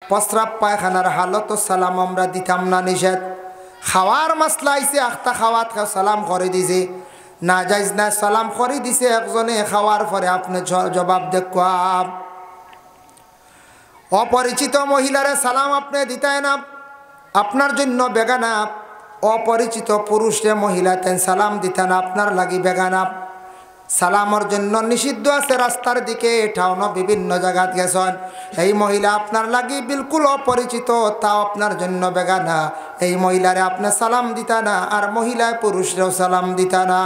প্রস্রাব পায়খানার হালত সালাম আমরা দিতাম না, নিষেধ। খাওয়ার মাসলা আইছে, আখতা খাওয়াত সালাম করে দিছে, না যাইজ না সালাম করে দিছে একজনে, খাওয়ার পরে আপনি জবাব দেখুয়া। অপরিচিত মহিলারে সালাম আপনি দিতাই না, আপনার জন্য বেগানা। অপরিচিত পুরুষে মহিলাতে সালাম দিতেন, আপনার লাগি বেগানা। সালামর জন্য নিষিদ্ধ আছে, রাস্তার দিকে টাউন বিভিন্ন জায়গাত গেছেন, এই মহিলা আপনার লাগি বিলকুল অপরিচিত, তাও আপনার জন্য বেগানা, এই মহিলারে আপনি সালাম দিতা না, আর মহিলায় পুরুষরেও সালাম দিতা না।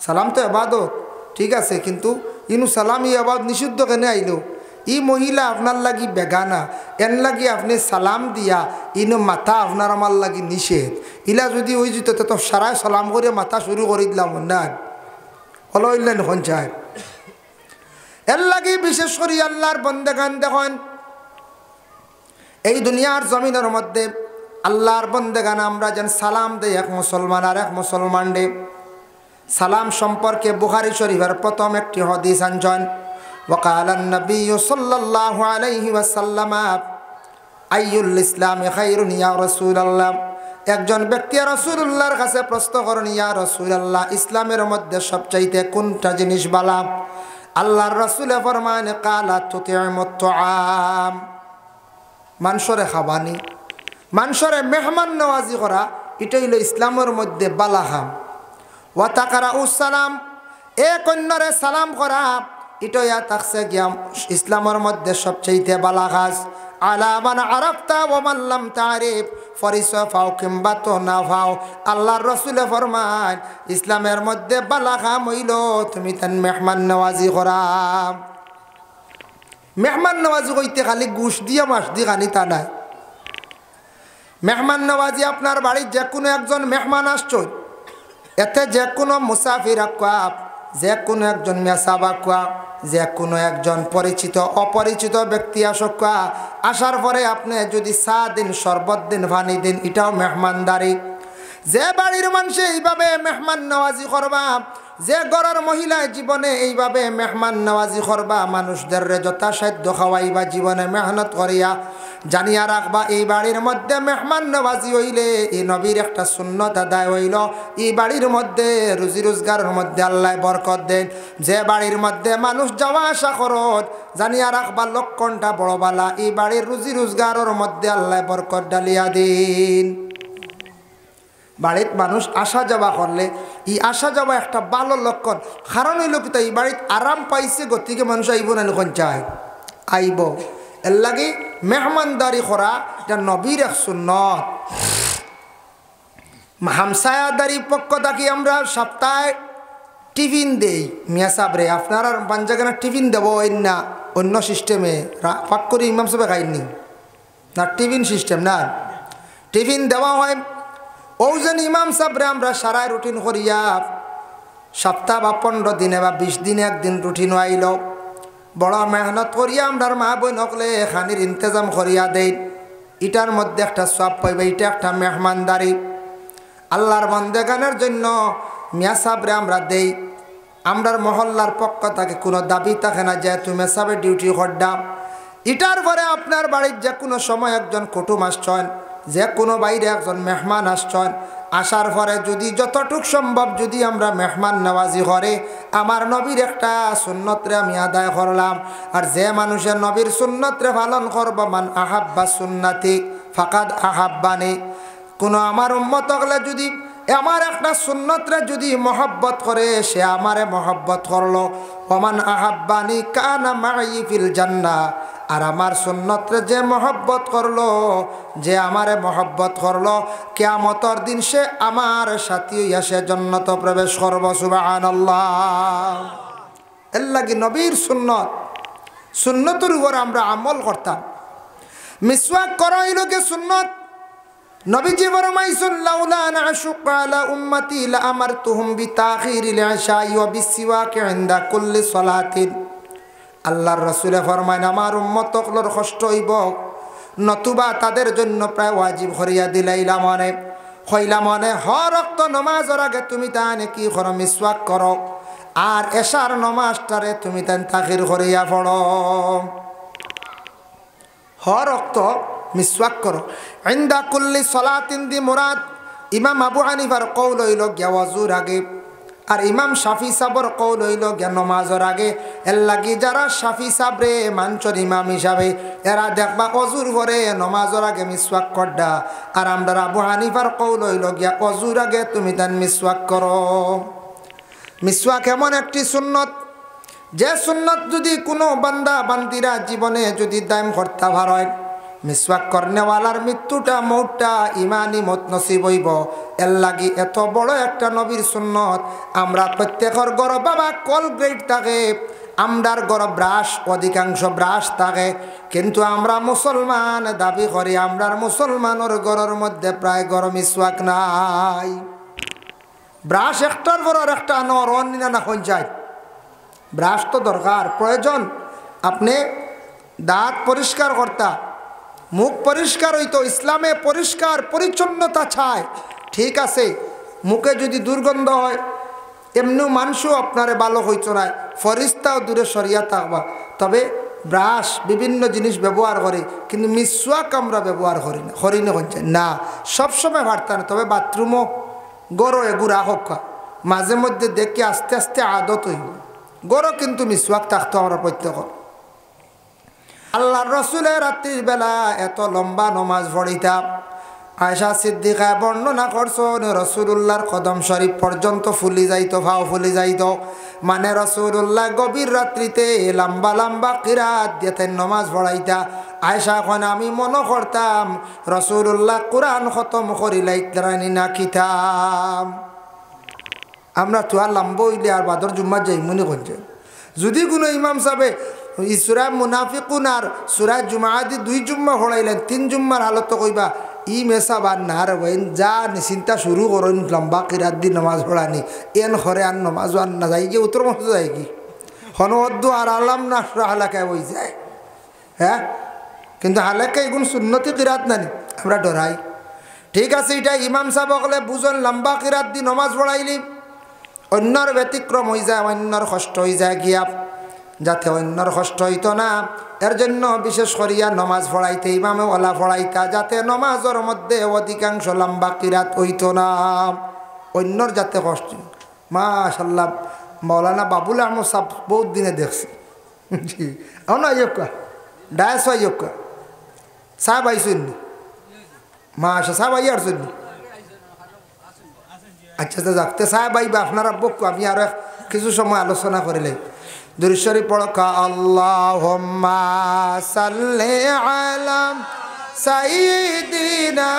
সালাম তো এবাদত, ঠিক আছে, কিন্তু ইনু সালাম ই আবাদ নিষিদ্ধ কেন আইলো? ই মহিলা আপনার লাগি বেগানা, এন লাগি আপনি সালাম দিয়া ইনু মাথা আপনার আমার লাগি নিষেধ। ইলা যদি ওই যেত তো সারাই সালাম করে মাথা শুরু করে দিলাম না, হলো ইলেন চায়। এর লাগি বিশেষ করে আল্লাহর বন্দেগান দেখেন, এই দুনিয়ার জমিনের মধ্যে আল্লাহর বন্দেগান আমরা যেন সালাম দেই এক মুসলমান আর এক মুসলমান ডে। সালাম সম্পর্কে বুখারী শরীফের প্রথম একটি হাদিস আনছেন, ওয়াকালান নবী সাল্লাল্লাহু আলাইহি ওয়াসাল্লাম আইয়ুল ইসলামি খায়রুন ইয়া রাসূলুল্লাহ। একজন ব্যক্তি রাসূলুল্লাহর কাছে প্রশ্ন করেন, ইয়া রাসূলুল্লাহ, ইসলামের মধ্যে সবচাইতে কোনটা জিনিস ভালো? আল্লাহর রাসূলে ফরমান, কালা তুতিমুত তুআম, মানুষরে খাবানি, মানুষরে মেহমান নওয়াজি করা, এটা হইল ইসলামের মধ্যে বালা কাম। ওয়া তাকরাউস সালাম, এক অন্যরে সালাম করা, এটা থাকছে গিয়া ইসলামের মধ্যে সবচাইতে বালা কাজ। আলা মান আরাফতা ওয়া মান লাম তারিফ, পরিচয় পাও কিংবা তো না পাও, আল্লাহর রাসূলে ফরমান ইসলামের মধ্যে বালা কাম হইল তুমি তান মেহমান নওয়াজি করা। মেহমান নওয়াজি কইতে খালি ঘুষ দিয়া মাস দিয়ে খানি তা নাই। মেহমান নওয়াজি আপনার বাড়ির যে কোনো একজন মেহমান আসছ, এতে যে কোনো মুসাফির আকুয়া, যে কোনো একজন মেসাব আকুয়া, যে কোনো একজন পরিচিত অপরিচিত ব্যক্তি আসক, আসার পরে আপনি যদি চা দিন, শরবত দিন, পানি দিন, এটাও মেহমানদারি। যে বাড়ির মানুষে এইভাবে মেহমান নওয়াজি করবা, যে ঘরের মহিলা জীবনে এইভাবে মেহমান নওয়াজি করবা, মানুষদের যথাসাধ্য খাওয়াইবা, জীবনে মেহনত করিয়া, জানিয়া রাখবা এই বাড়ির মধ্যে মেহমান নওয়াজি হইলে এই নবীর একটা সুন্নত আদায় হইল, এই বাড়ির মধ্যে রুজি রোজগারের মধ্যে আল্লাহ বরকত দেন। যে বাড়ির মধ্যে মানুষ যাওয়া আসা করত, জানিয়া রাখবা লক্ষণটা বড় বালা, এই বাড়ির রুজি রোজগারের মধ্যে আল্লাহ বরকত ডালিয়া দিন। বাড়িত মানুষ আসা যাওয়া করলে এই আসা যাওয়া একটা ভালো লক্ষণ, কারণ হইল কি এই বাড়িত আরাম পাইছে, গতিকে মানুষ আইব না লক্ষণ চায়, আইব। এর লাগে মেহমানদারি করা এটা নবীর এক সুন্নত। হামসায়াদারি পক্ষ থাকি আমরা সপ্তাহে টিফিন দেই, মিয়া সাবরে আপনার আর পাঞ্জাগানা টিফিন দেবো না অন্য সিস্টেমে ফাঁক করে ইমাম সাহেব খাইনি না, টিফিন সিস্টেম না, টিফিন দেওয়া হয়। ওজন ইমাম সাহেবরে আমরা সারাই রুটিন করিয়া সপ্তাহ বা 15 দিনে বা 20 দিনে একদিন রুটিন আইল, বড় মেহনত করিয়া আমরার মা বোন হকলে খানির ইন্তজাম করিয়া দেই। এটার মধ্যে একটা সব পাইবে, এটা একটা মেহমানদারি। আল্লাহর বন্দেগানের জন্য মিয়া সাহেবরে আমরা দেই। আমরার মহল্লার পক্ষ থেকে কোনো দাবি থাকে না যে তুমি সাহেবের ডিউটি করডা। এটার পরে আপনার বাড়ির যে কোনো সময় একজন কুটুম আসছেন, যে কোনো বাইরে একজন মেহমান আসছেন, আসার পরে যদি যতটুক সম্ভব যদি আমরা মেহমান নওয়াজি করে, আমার নবীর একটা সুন্নতরে আমি আদায় করলাম। আর যে মানুষের নবীর সুন্নতরে পালন করব, মান আহাব্বা সুন্নাতি ফাকাদ আহাব্বানি, কোনো আমার উম্মত হলে যদি আমার একটা সুন্নতরে যদি মহব্বত করে, সে আমারে মহব্বত করলো। ওমান আহাব্বানি কানা মাই ফিল জান্নাহ, আর আমার সুন্নতরে যে মহব্বত করলো, যে আমারে মহব্বত করলো, কিয়ামতের দিন সে আমার সাথী হইয়া সে জান্নাত প্রবেশ করব। সুবহানাল্লাহ। এর লাগি নবীর সুন্নত, সুন্নতের উপর আমরা আমল করতাম। মিসওয়াক করা হইল কে সুন্নত। নবীজি ফরমাইছেন, লাউলা আন আশুক্কা আলা উম্মতি লা আমারতুহুম বিতাখিরিল ইশাই ওয়া বিসওয়াকি ইনদা কুল্লি সালাতিন। আল্লাহর রাসূলে ফরমায়, আমার উম্মতগুলোর কষ্ট হইব, নতুবা তাদের জন্য প্রায় ওয়াজিব করিয়া দিলাইলা মনে হইলা মনে হর ওয়াক্ত নামাজের আগে তুমি তানে কি করো, মিসওয়াক করো, আর এশার নামাজটারে তুমি তান তাখির করিয়া পড়ো। হর রক্ত মিসওয়াক করো। ইনদা কুল্লি সলাতিন দি মুরাদ ইমাম আবু হানিফার কওল হইল গিয়া ওয়াজুর আগে, আর ইমাম শাফি সাবর কওল হইল গিয়া নমাজের আগে। এর লাগি যারা শাফি সাবরে মানছর ইমাম হিসাবে এরা দেখবা অজুর করে নমাজের আগে মিসওয়াক করডা, আর আমরা আবু হানিফার কওল হইল গিয়া অজুর আগে তুমি তান মিসওয়াক করো। মিসওয়াক এমন একটি সুন্নত, যে সুন্নত যদি কোনো বান্দা বান্দিরা জীবনে যদি দায়ম করতে পারেন, মিসওয়াক করনেওয়ালার মৃত্যুটা মৌটটা ইমানি মত নসিব হইব। এর লাগি এত বড় একটা নবীর সুন্নত। আমরা প্রত্যেকের গড় বাবা কলগ্রেট থাকে, আমরার গড় ব্রাশ, অধিকাংশ ব্রাশ থাকে, কিন্তু আমরা মুসলমান দাবি করি আমরার মুসলমানের গড়ের মধ্যে প্রায় গড় মিসওয়াক নাই। ব্রাশ একটার গড়ের একটা নর অন্য না হয়ে যায়। ব্রাশ তো দরকার, প্রয়োজন। আপনি দাঁত পরিষ্কার করতা, মুখ পরিষ্কার হইতো, ইসলামে পরিষ্কার পরিচ্ছন্নতা চায়, ঠিক আছে। মুখে যদি দুর্গন্ধ হয় এমনি মানুষও আপনারে ভালো হইতো না, ফরিস্তাও দূরে সরিয়া থাকবা। তবে ব্রাশ বিভিন্ন জিনিস ব্যবহার করে, কিন্তু মিসওয়াক আমরা ব্যবহার করি না হচ্ছে না, সবসময় ভারতা না। তবে বাথরুমও গড় এগুড়া হোক, মাঝে মধ্যে দেখে আস্তে আস্তে আদত হইব। গড় কিন্তু মিসওয়াক থাকতো আমরা প্রত্যেক। আল্লাহর রসুলের রাত্রির বেলা এত লম্বা নমাজ পড়িতাম। আয়েশা সিদ্দিকা বর্ণনা করছেন রসুলুল্লাহর কদম শরীফ পর্যন্ত ফুলি যাইতো, ভাও ফুলি যাইতো। মানে রসুলুল্লাহ গভীর রাত্রিতে লম্বা লম্বা কিরাত দিতেন, নমাজ পড়াইতা। আয়েশা এখন আমি মনে করতাম রসুলুল্লাহ কোরআন খতম করিলাইতারানি না খিতাম। আমরা তো আর লম্বা হইলে আর বাদর জুম্মা যাই মনে করছে। যদি কোনো ইমাম সাহেবে সুরা মুনাফিকুন আর সুরা জুমা আদি 2 জুম্মা পড়াইলেন, 3 জুম্মার হালত কইবা ই মেসা বার না রে বইন, যা চিন্তা শুরু করেন লম্বা কিরাত দি নমাজ পড়ানি এন হরে আর নমাজ আর না যাই গিয়ে উত্তর মতো যাই কি হনদ্দু আর আলাম না হালাকায় বই যায়। হ্যাঁ, কিন্তু হালাকায় এগুন সুন্নতি কিরাত নানি আমরা ডরাই। ঠিক আছে, এটা ইমাম সাহেব হলে বুঝেন লম্বা কিরাত দি নমাজ পড়াইলি অন্যর ব্যতিক্রম হয়ে যায়, অন্যর কষ্ট হয়ে যায় গিয়া, যাতে অন্যর কষ্ট হইতো না এর জন্য বিশেষ করিয়া নমাজ পড়াইতে ইমামে ওলা পড়াইতা, যাতে নমাজের মধ্যে অধিকাংশ লম্বা কিরাত হইতো না, অন্যর যাতে কষ্ট। মাশাল্লাহ মৌলানা বাবুল আহমদ সাহেব বহুত দিনে দেখছি। না ইয়োকা ডায়াস ইয়োকা সাহেব আইসুননি, মাশা সাহেব আই আসুননি। আচ্ছা যাকতে সাহেব আইবা আপনার আব্বক, আমি আরো কিছু সময় আলোচনা করিলে। দুরূদ শরীফ পড়া আল্লাহুম্মা সাল্লি আলা সাইয়্যিদিনা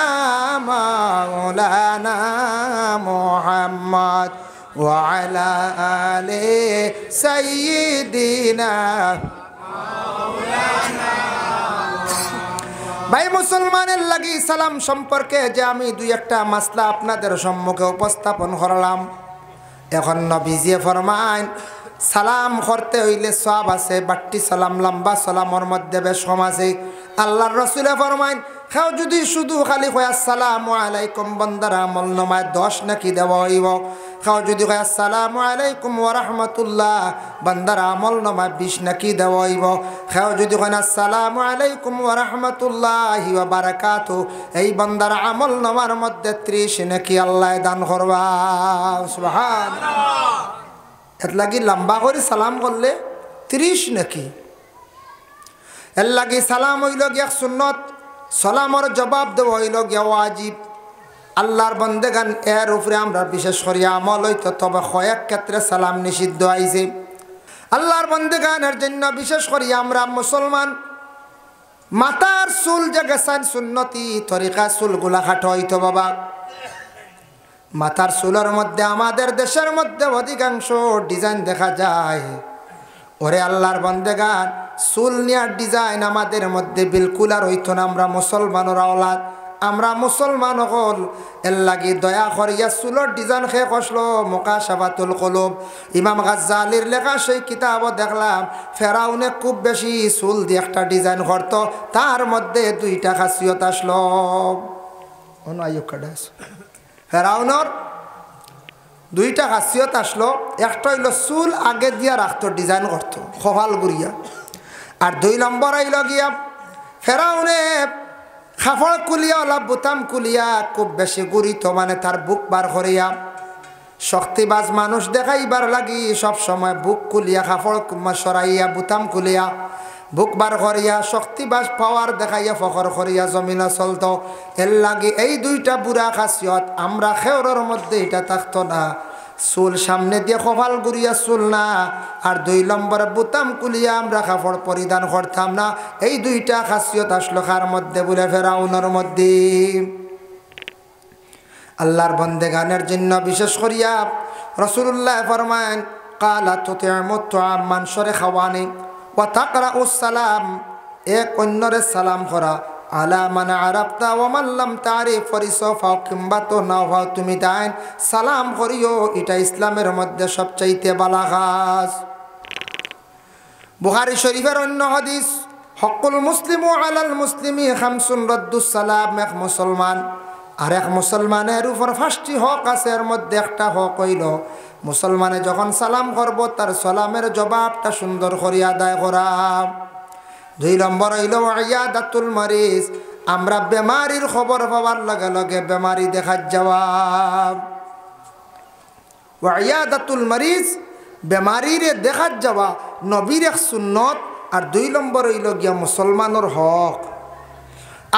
মাওলানা মুহাম্মদ ওয়া আলা আলি সাইয়্যিদিনা মাওলানা। ভাই মুসলমানের লাগি সালাম সম্পর্কে যে আমি 2-1টা মাসলা আপনাদের সম্মুখে উপস্থাপন করলাম। এখন নবীজি ফরমায় সালাম করতে হইলে সওয়াব আছে, বাট্টি সালাম লম্বা সালামের মধ্যে বেশ কম আছে। আল্লাহর রাসূল ফরমায় কেউ যদি শুধু খালি কয় আসসালামু আলাইকুম বান্দার আমল নামায় 10 নাকি দেওয়া হইব। কেউ যদি কয় আসসালামু আলাইকুম ওয়া রাহমাতুল্লাহ বান্দার আমল নামায় 20 নাকি দেওয়া হইব। কেউ যদি কয় আসসালামু আলাইকুম ওয়া রাহমাতুল্লাহি ওয়া বারাকাতু এই বান্দার আমল নামার মধ্যে 30 নাকি আল্লাহ দান করবা। সুবহানাল্লাহ। এর লাগি লম্বা করে সালাম করলে 30 নাকি। এর লাগি সালাম হইল গিয়া সুন্নত, সালামর জবাব দেওয়া হইল গিয়া ওয়াজিব। আল্লাহর বন্দেগান এর উপরে আমরা বিশেষ করিয়া আমল হইতো, তবে কয়েক ক্ষেত্রে সালাম নিষিদ্ধ আইছে। আল্লাহর বন্দেগানের জন্য বিশেষ করিয়া আমরা মুসলমান মাথার চুল যে গেছেন সুন্নতি তরিকা চুলগুলা খাটো হইতো বাবা। মাথার চুলের মধ্যে আমাদের দেশের মধ্যে অধিকাংশ ডিজাইন দেখা যায়। ওরে আল্লাহর বন্দেগান চুল নিয়ার ডিজাইন আমাদের মধ্যে বিলকুল আর হইতো না। আমরা মুসলমানের আওলাদ, আমরা মুসলমান হল। এর লাগি দয়া করিয়া চুলের ডিজাইন খেয়ে কষলো মুকাশাফাতুল কুলুব ইমাম গাজ্জালির লেখা সেই কিতাবও দেখলাম ফেরাউনে খুব বেশি চুল দিয়ে একটা ডিজাইন করতো, তার মধ্যে 2টা খাসিয়ত আসলো। ফেরাউনের 2টা খাসিয়ত আসলো। একটা হইল চুল আগে দিয়া রাখতো, ডিজাইন করতো খোহাল গুড়িয়া। আর 2 নম্বর আইল গিয়া ফেরাউনে খাফড় কুলিয়া ওলা বুতাম কুলিয়া খুব বেশি গুরিত মানে তার বুক বার করিয়া শক্তিবাজ মানুষ দেখাইবার লাগি সব সময় বুক কুলিয়া খাফড় সরাইয়া বুতাম কুলিয়া বুক বার করিয়া শক্তিবাজ পাওয়ার দেখাইয়া ফখর করিয়া জমিনা চলত। এর লাগি এই দুইটা বুড়া খাসিয়ত আমরা খেওরের মধ্যে এটা থাকতো না। চুল সামনে দিয়ে কপাল গুড়িয়া চুল না, আর 2 নম্বরে বুতাম কুলিয়া আমরা কাপড় পরিধান করতাম না। এই দুইটা খাসিয়ত আসলো কার মধ্যে বলে ফেরাউনের মধ্যে। আল্লাহর বন্দেগানের জন্য বিশেষ করিয়া রাসূলুল্লাহ ফরমান কালা তুতিমু তুআম মানসরে খাওয়ানি ওয়া তাকরাউস সালাম এক অন্যরে সালাম করা আলা মান আরাফতা ওয়া মান লাম তারিফ ফরিসফা কিংবা তো না হও তুমি তাই সালাম করিও। এটা ইসলামের মধ্যে সবচাইতে বালা কাজ। বুখারী শরীফের অন্য হাদিস হকুল মুসলিমু আলাল মুসলিমি খামসুন রাদ্দুস সালাম। এক মুসলমান আর এক মুসলমানের উপর 5টি হক আছে। এর মধ্যে একটা হক হইল মুসলমানে যখন সালাম করব তার সালামের জবাবটা সুন্দর করে আদায় করা। 2 নম্বর হইল ইয়াদাতুল মারিজ, আমরা বেমারির খবর পাওয়ার লগে লগে বেমারি দেখা যাওয়া। ইয়াদাতুল মারিজ বেমারিরে দেখা যাওয়া নবীর এক সুন্নত। আর 2 নম্বর হইল গিয়া মুসলমানের হক।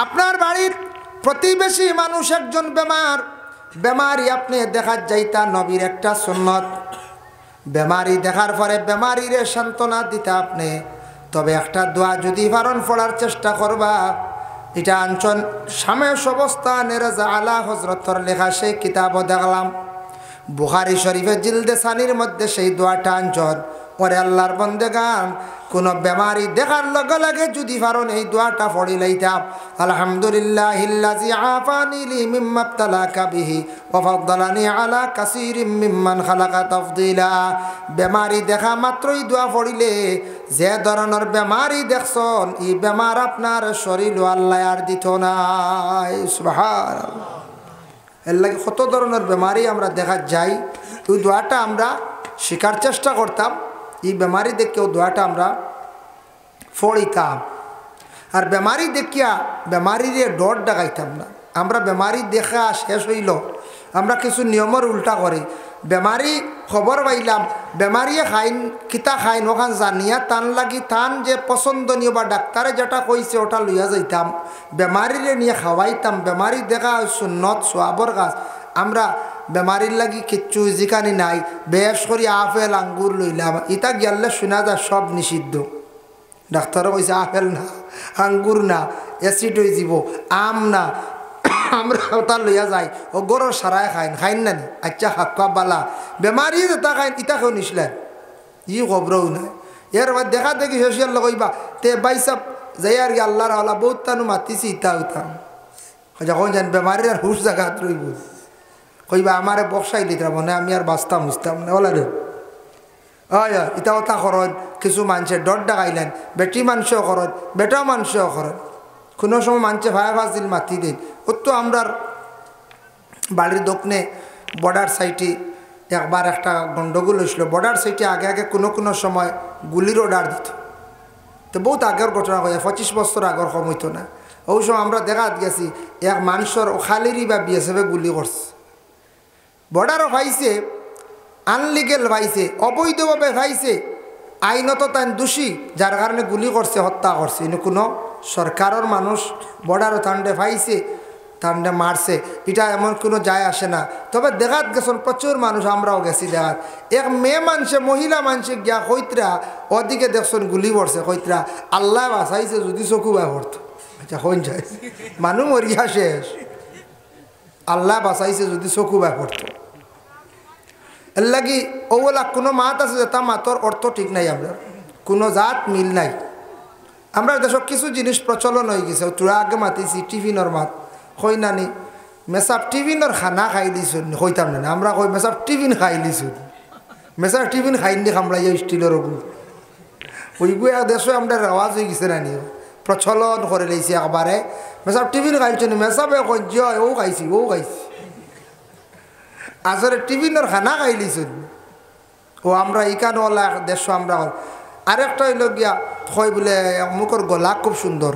আপনার বাড়ির প্রতিবেশী মানুষ একজন বেমারি আপনি দেখা যাইতা নবীর একটা সুন্নত। বেমারি দেখার পরে বেমারিরে সান্ত্বনা দিতে আপনি তবে একটা দোয়া যদি পারেন পড়ার চেষ্টা করবা। এটা আঞ্চন শামেশ অবস্থানের আলা হজরতর লেখা সেই কিতাবও দেখলাম। বুখারী শরীফে জিলদে সানির মধ্যে সেই দোয়াটা আঞ্চন। পরে আল্লাহর বন্দেগান কোন বেমারি দেখার লগে লগে যদি পারেন এই দোয়াটা পড়ি লইতাম আলহামদুলিল্লাহিল্লাযী আফানি মিম্মা ইবতালাকা বিহি ওয়া ফাদ্দালানি আলা কাসীরিম মিম্মান খালাকা তাফদীলা। বেমারি দেখা মাত্রই দোয়া পড়িলে যে ধরনের বেমারি দেখছন এই বেমার আপনার শরীর আল্লাহ আর দিত না। সুবহানাল্লাহ। এর লাগে কত ধরনের বেমারি আমরা দেখা যাই। ওই দোয়াটা আমরা শেখার চেষ্টা করতাম। এই বেমারি দেখেও দোয়াটা আমরা পড়িতাম। আর বেমারি দেখিয়া বেমারিরে ডর ডাকাইতাম না। আমরা বেমারি দেখা শেষ হইল আমরা কিছু নিয়মের উল্টা করি। বেমারি খবর পাইলাম বেমারিয়ে খাইন কিতা খাইন ওখান জানিয়া টান লাগি টান যে পছন্দনীয় বা ডাক্তারে যেটা কইছে ওটা লইয়া যাইতাম বেমারিরে নিয়ে খাওয়াইতাম। বেমারি দেখা সুন্নত সোয়াবর কাজ। আমরা বেমারির লাগি কিচ্ছু জিকানি নাই। বেশ করি আপেল আঙ্গুর লইলাম ইটা গেলে শোনা যায় সব নিষিদ্ধ। ডাক্তারও কইছে আপেল না আঙ্গুর না অ্যাসিড হয়ে যাব আম না। আমরা ওটা লইয়া যাই ও গরর সারায় খাইন না নি আচ্ছা হাক্কা বালা বেমারি যেটা খাইন ইটা কেউ নিসলেন ই খবরও নাই। এর বাদ দেখা দেখি শেষিয়ার লগইবা তে বাইসাব যাই আর কি আল্লাহর আল্লাহ বহুত তানু মাতিছি ইটা উঠাম যখন জান বেমারির আর হুশ জায়গা রইব কইবা আমারে বক্সাই দিতাম মানে আমি আর বাঁচতাম বুঝতাম না ওলা রে। ইটা কথা করেন কিছু মানুষের ডর ডাকাইলেন বেটি মানুষও করেন বেটাও মানুষও করেন। কোনো সময় মানুষে ভাই দিন মাতি দিন ও তো আমরার বাড়ির দক্ষিণে বর্ডার সাইটে একবার একটা গন্ডগোল হয়েছিল। বর্ডার সাইটে আগে আগে কোনো সময় গুলির অর্ডার দিত। তো বহুত আগের ঘটনা হয়ে 25 বছর আগর কম হইতো না। ওই সময় আমরা দেখাত গেছি এক মানুষের খালিরই বা বিএসএফে গুলি করছে। বর্ডারও পাইছে আনলিগেল পাইছে অবৈধভাবে পাইছে আইনত তাই দোষী যার কারণে গুলি করছে হত্যা করছে। ইনি কোনো সরকারের মানুষ বর্ডারও তান্ডে পাইছে তান্ডে মারছে এটা এমন কোনো যায় আসে না। তবে দেখাত গেছেন প্রচুর মানুষ আমরাও গেছি দেখাত এক মেয়ে মানুষে মহিলা মানুষে গিয়া কইতরা ওদিকে দেখছেন গুলি পড়ছে কইতরা আল্লাহ বাঁচাইছে যদি চকু বাই পড়তো। আচ্ছা হইন যায় মানুষ মরিয়া শেষ আল্লাহ বাঁচাইছে যদি চকু বাই পড়তো। এর লাগি ওলা কোনো মাত আছে যে তা মাতর অর্থ ঠিক নাই। আমরা কোনো জাত মিল নাই। আমরা দেশক কিছু জিনিস প্রচলন হয়ে গেছে। তোরা আগে মাতিছি টিফিনের মাত কই নানি মেসাব টিফিনের খানা খাই দিছুন কইতাম না আমরা কই মেসাব টিফিন খাই দিছুন মেসাব টিফিন খাই নি খামড়াই স্টিলের ওগুলো ওইগুলো দেশে আমরা রেওয়াজ হয়ে গেছে নানি প্রচলন করে লাইছি একবারে মেসাব টিফিন খাইছেন মেসাবে কই জয় ও খাইছি আসলে টিফিনের খানা খাই লিছুন ও আমরা ইকান ওলা দেশ আমরা আরেকটা হইল গিয়া কয় বলে অমুকর গলা খুব সুন্দর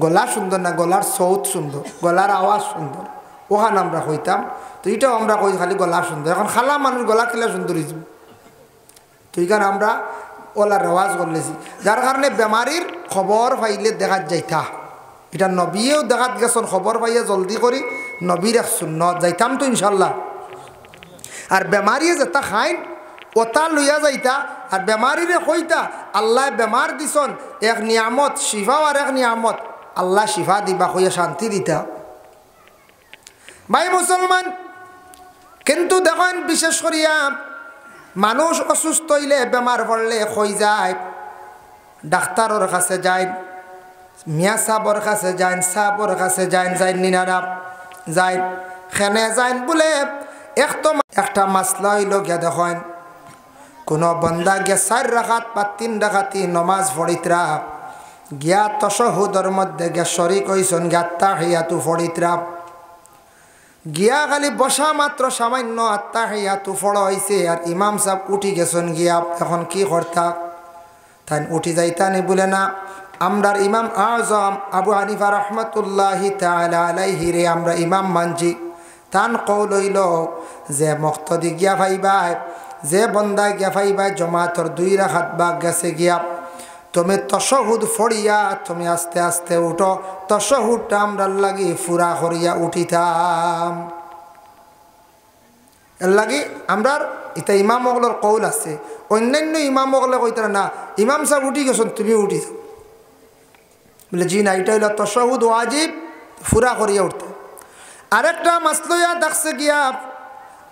গলা সুন্দর না, গলার সৌত সুন্দর, গলার আওয়াজ সুন্দর, ওখানে আমরা কইতাম। তো এটাও আমরা কই খালি গলা সুন্দর। এখন খালা মানুষ গলা খেলা সুন্দর হয়েছে, তো এইখানে আমরা ওলার রেওয়াজ করলেছি, যার কারণে বেমারির খবর পাইলে দেখাত যাইতা। এটা নবীও দেখাত গেছেন, খবর পাইয়া জলদি করি নবীর এক সুন্নত যাইতাম তো ইনশাল্লাহ। আর বেমারিয়ে যেটা খাইন ওটা লইয়া যাইতা, আর বেমারিরে কইতা আল্লাহ বেমার দিছন এক নিয়ামত, শিফাও আর এক নিয়ামত, আল্লাহ শিফা দিবা কইয়া শান্তি দিতা। ভাই মুসলমান, কিন্তু দেখেন বিশেষ করিয়া মানুষ অসুস্থ হইলে বেমার পড়লে কই যায়, ডাক্তারের কাছে যায়, মিয়া সাবর কাছে যায়, সাবর কাছে যায়, যায় নিনারা যায়, খেনে যায় বলে একটা মাসলা হইল গিয়া দেখেন কোনো বন্দা গিয়া 4 রাকাত বা 3 রাকাতি নমাজ পড়িতরা গিয়া তাশাহুদের মধ্যে গিয়া শরীক হইছেন, গিয়া তাহিয়াতু পড়িতরা গিয়া খালি বসা মাত্র সামান্য আত্তাহিয়াতু পড়া হইছে, আর ইমাম সাহেব উঠি গেছেন গিয়া এখন কি করতা, তাই উঠি যাইতানি বলে না, আমরার ইমাম আজম আবু হানিফা রহমতুল্লাহি তাআলা আলাইহি রে আমরা ইমাম মানছি। তান কৌল হইল যে মুক্তদি গিয়া ভাইবাই, যে বন্দা গিয়া ভাইবাই জমাতর 2 রাকাত বাগ গেছে গিয়া, তুমি তাশাহুদ ফড়িয়া তুমি আস্তে আস্তে উঠো, তাশাহুদটা আমরা লাগি ফুরা করিয়া উঠিতাম। এর লাগি আমরার এটা ইমাম ওগুলোর কৌল আছে। অন্যান্য ইমাম ওগুলো কইতারা না, ইমাম সাহেব উঠি গেছেন তুমি উঠি যাও বলে জি না, এটা হইল তাশাহুদ ওয়াজিব, ফুরা করিয়া উঠতে। আরেকটা মাসলয়া দেখছে গিয়া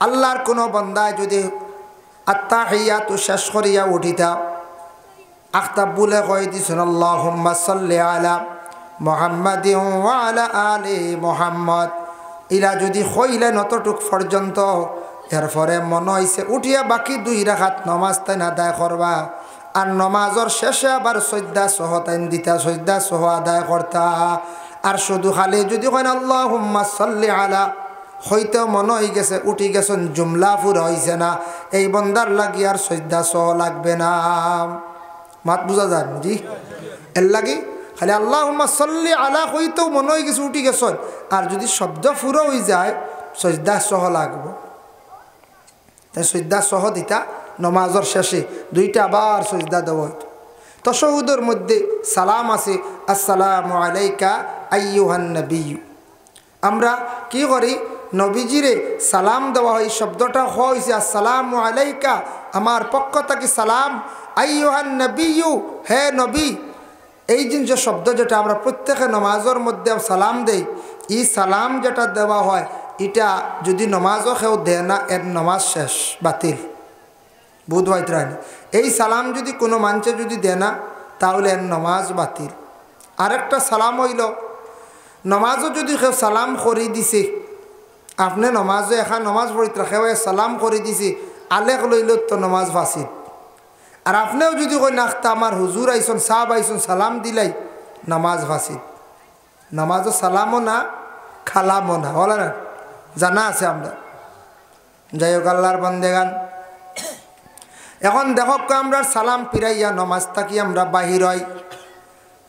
আল্লাহর কোনো বান্দায় যদি আত্তাহিয়াতু শেষ করিয়া উঠিতা আখতাব বলে কই দিছেন আল্লাহুম্মা সাল্লি আলা মুহাম্মাদিন ওয়া আলা আলি মুহাম্মদ, ইলা যদি কইলেন অতটুক পর্যন্ত, এরপরে মনে হইছে উঠিয়া বাকি 2 রাকাত নমাজ তাই আদায় করবা, আর নমাজের শেষে আবার সজদা সহ তাই দিতা, সজদা সহ আদায় করতা। আর শুধু খালি যদি কইন আল্লাহুম্মা সাল্লি আলা, হইতে মনে হয়ে গেছে উঠি গেছেন, জুমলা পুরা হইছে না, এই বন্দার লাগি আর সজদা সহ লাগবে না। মাত বুঝা যান জি? এর লাগি খালি আল্লাহুম্মা সাল্লি আলা হইতেও মনে হয়ে গেছে উঠি গেছেন, আর যদি শব্দ পুরো হয়ে যায় সজদা সহ লাগবে, তাই সজদা সহ দিতা নমাজের শেষে 2টা আবার সজদা দেওয়া হইতো। তাশাহুদের মধ্যে সালাম আছে, আসসালামু আলাইকা আইয়ুহান নবিয়্যু। আমরা কি করি, নবীজিরে সালাম দেওয়া হয়, শব্দটা হয়েছে আসসালামু আলাইকা, আমার পক্ষ থেকে সালাম, আইয়ুহান নবিয়্যু, হে নবী। এই জিনিস শব্দ যেটা আমরা প্রত্যেকে নমাজের মধ্যে সালাম দেই, এই সালাম যেটা দেওয়া হয় এটা যদি নমাজও কেউ দেয় না, এর নমাজ শেষ, বাতিল। বুধ ভাইত্রানি এই সালাম যদি কোনো মানুষে যদি দেয় না তাহলে এর নমাজ বাতিল। আরেকটা সালাম হইল নমাজও যদি কেউ সালাম করে দিছে, আপনি নমাজও এখন নমাজ পড়িত রাখে সালাম করে দিছে, আলেক লইল তো নমাজ ফাঁসিদ। আর আপনিও যদি কই নাখতা আমার হুজুর আইসন সাহাব আইসন সালাম দিলাই, নামাজ ফাঁসিদ। নামাজও সালামও না খালামও না, বলে না, জানা আছে আমরা। যাই হোক আল্লাহর বন্দেগান, এখন দেখো আমরা সালাম পিরাইয়া নমাজ থাকি আমরা বাহির হই,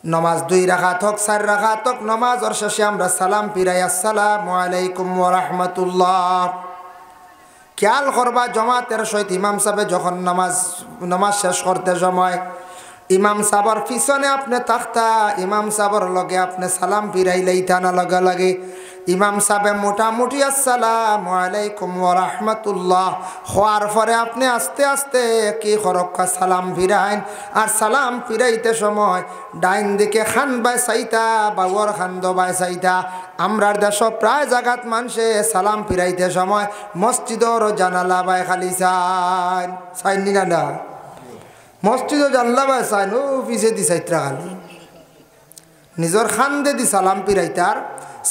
নমাজ 2 রাকাত হোক 4 রাকাত হোক, নমাজের শেষে আমরা সালাম পিরাই আসসালামু আলাইকুম ওয়া রাহমাতুল্লাহ। খেয়াল করবা জমাতের সহিত ইমাম সাহেব যখন নামাজ শেষ করতে সময় ইমাম সাহেবের পিছনে আপনি থাকতা, ইমাম সাহেবের লগে আপনি সালাম ফিরাইলেই থানা লগে লাগে ইমাম সাহেব মোটামুটি আসসালামু আলাইকুম ওয়া রাহমাতুল্লাহ হওয়ার পরে আপনি আস্তে আস্তে কি খরক্কা সালাম ফিরাইন। আর সালাম ফিরাইতে সময় ডাইন দিকে খান বাই চাইতা বাউর খান দবাই চাইতা। আমরার দেশ প্রায় জায়গাত মানুষে সালাম ফিরাইতে সময় মসজিদর জানালা বাই খালি চাইন, চাইনি না না মসজিদও জানলা বাই চাইন, ও পিছে দি চাইত্রা খালি নিজের খান দে দি সালাম ফিরাইতার।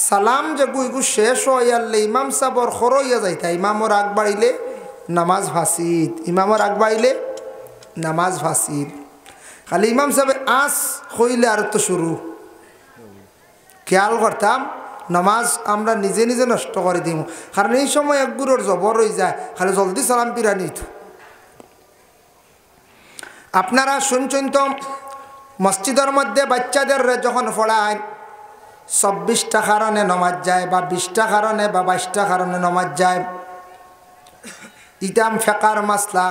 সালাম যে গুইগু শেষ হইয়ালে ইমাম সাবর খর হইয়া যাইতা, ইমামর আগ বাড়িলে নামাজ ফাঁসিদ, ইমামর আগ বাড়িলে নামাজ ফাঁসিদ। খালি ইমাম সাহেব আস হইলে আর তো শুরু খেয়াল করতাম নামাজ আমরা নিজে নিজে নষ্ট করে দিব, কারণ এই সময় একগুলোর জবর হয়ে যায়, খালি জলদি সালাম পিরানি। আপনারা শুনছেন তো মসজিদের মধ্যে বাচ্চাদের যখন পড়ায় 24টা কারণে নমাজ যায় বা 20টা কারণে বা 22টা কারণে নমাজ যায়। ইতাম ফেকার মাসলা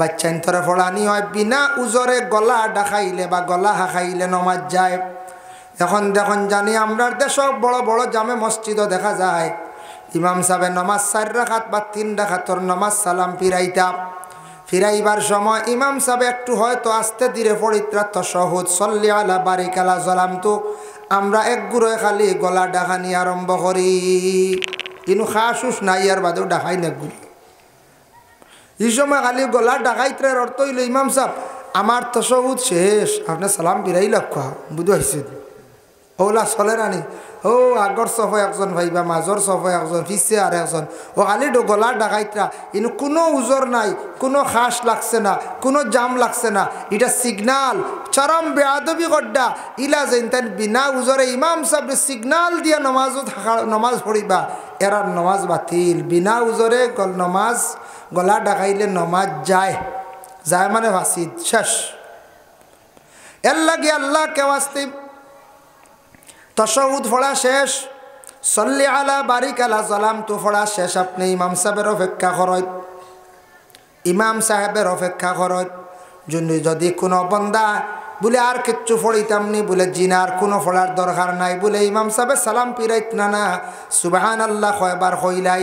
বাচ্চাইন তরে ফোড়ানি হয় বিনা উজরে গলা ডাকাইলে বা গলা হাঁকাইলে নমাজ যায়। এখন দেখুন জানি আমরার দেশ বড় বড় জামে মসজিদও দেখা যায় ইমাম সাহেব নমাজ 4 রাকাত বা 3 রাকাতর নমাজ সালাম ফিরাইবার সময় ইমাম সাহেব একটু হয়তো আস্তে ধীরে পড়িত্রা তাশাহুদ সল্লি আলা বারিকালা সালামতু আমরা এক গুড়ে খালি গলা ডাকানি আরম্ভ করি, কিন্তু খাসুস নাই আর বাদেও ডাকাই না গুলি। এই সময় খালি গলা ডাকাইত্রার অর্থ হইল ইমাম সাহেব আমার তাশাহুদ শেষ, আপনি সালাম ফিরাই লক্ষ্য বুঝতে পারছেন? ওলা চলে রানি ও আগর সফে একজন ভাইবা, মাজর সফে একজন, পিছে আর একজন, ও খালি গলা ডাকাইত্রা, কিন্তু কোনো উজর নাই, কোনো খাস লাগছে না, কোনো জাম লাগছে না। এটা সিগনাল চরম বেয়াদবি গড্ডা ইলা যেন বিনা উজরে ইমাম সাহেব সিগনাল দিয়া নমাজ পড়িবা, এরার নমাজ বাতিল। বিনা উজরে নমাজ গলা ডাকাইলে নমাজ যায় মানে ভাসিদ শেষ। এর লাগে আল্লাহ কেওয়াস্তে তাশাহুদ পড়া শেষ, সল্লি আলা বারিকালা সালামতু পড়া শেষ, আপনি ইমাম সাহেবের অপেক্ষা করেন, ইমাম সাহেবের অপেক্ষা করেন। যদি কোনো বন্দা বলে আর কিচ্ছু পড়িতাম নি, বলে জিনার কোনো পড়ার দরকার নাই, বলে ইমাম সাহেবের সালাম ফিরাইত না সুবহানাল্লাহ কয়বার কইলাই,